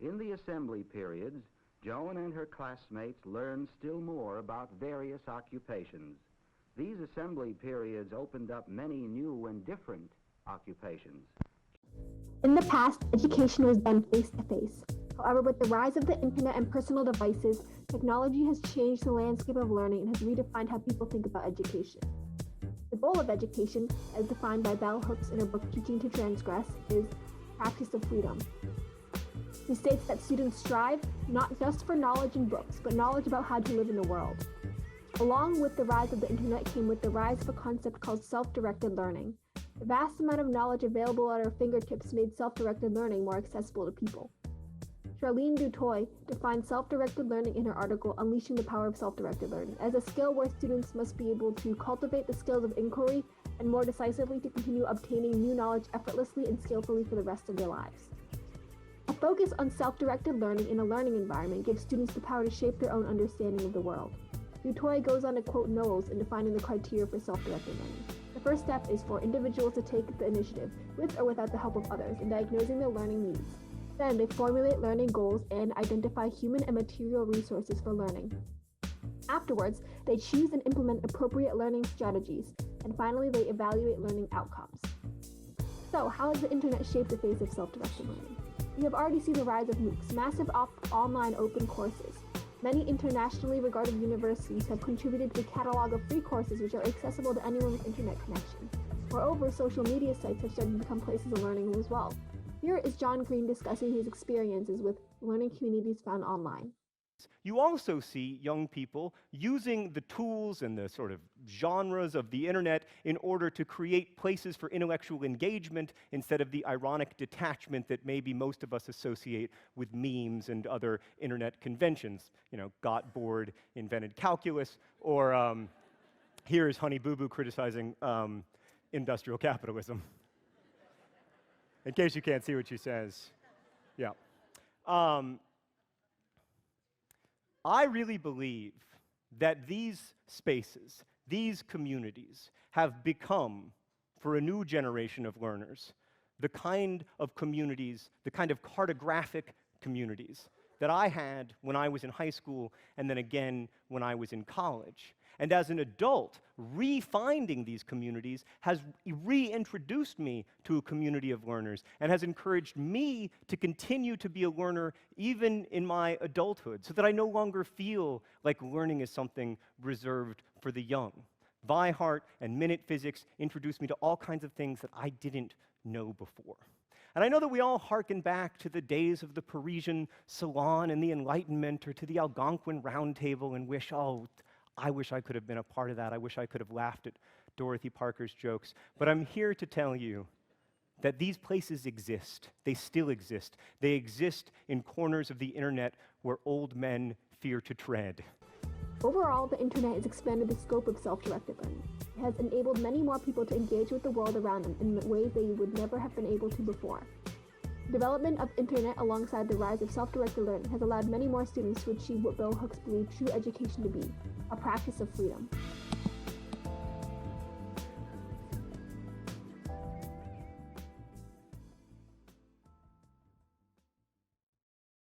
In the assembly periods, Joan and her classmates learned still more about various occupations. These assembly periods opened up many new and different occupations. In the past, education was done face-to-face. However, with the rise of the internet and personal devices, technology has changed the landscape of learning and has redefined how people think about education. The goal of education, as defined by Bell Hooks in her book Teaching to Transgress, is practice of freedom. She states that students strive not just for knowledge in books, but knowledge about how to live in the world. Along with the rise of the internet came with the rise of a concept called self-directed learning. The vast amount of knowledge available at our fingertips made self-directed learning more accessible to people. Charlene Dutoy defined self-directed learning in her article Unleashing the Power of Self-Directed Learning as a skill where students must be able to cultivate the skills of inquiry and more decisively to continue obtaining new knowledge effortlessly and skillfully for the rest of their lives. A focus on self-directed learning in a learning environment gives students the power to shape their own understanding of the world. Dutoy goes on to quote Knowles in defining the criteria for self-directed learning. The first step is for individuals to take the initiative, with or without the help of others, in diagnosing their learning needs. Then they formulate learning goals and identify human and material resources for learning. Afterwards, they choose and implement appropriate learning strategies, and finally they evaluate learning outcomes. So, how has the internet shaped the face of self-directed learning? We have already seen the rise of MOOCs, massive online open courses. Many internationally regarded universities have contributed to a catalog of free courses which are accessible to anyone with internet connection. Moreover, social media sites have started to become places of learning as well. Here is John Green discussing his experiences with learning communities found online. You also see young people using the tools and the sort of genres of the internet in order to create places for intellectual engagement instead of the ironic detachment that maybe most of us associate with memes and other internet conventions. You know, got bored, invented calculus, or here's Honey Boo Boo criticizing industrial capitalism. In case you can't see what she says. Yeah. I really believe that these spaces, these communities, have become, for a new generation of learners, the kind of communities, the kind of cartographic communities that I had when I was in high school and then again when I was in college. And as an adult, refinding these communities has reintroduced me to a community of learners and has encouraged me to continue to be a learner even in my adulthood, so that I no longer feel like learning is something reserved for the young. Weihart and Minute Physics introduced me to all kinds of things that I didn't know before. And I know that we all hearken back to the days of the Parisian Salon and the Enlightenment, or to the Algonquin Round Table, and wish, oh, I wish I could have been a part of that. I wish I could have laughed at Dorothy Parker's jokes. But I'm here to tell you that these places exist. They still exist. They exist in corners of the internet where old men fear to tread. Overall, the internet has expanded the scope of self-directed learning. It has enabled many more people to engage with the world around them in ways they would never have been able to before. The development of internet alongside the rise of self-directed learning has allowed many more students to achieve what Bell Hooks believed true education to be, a practice of freedom.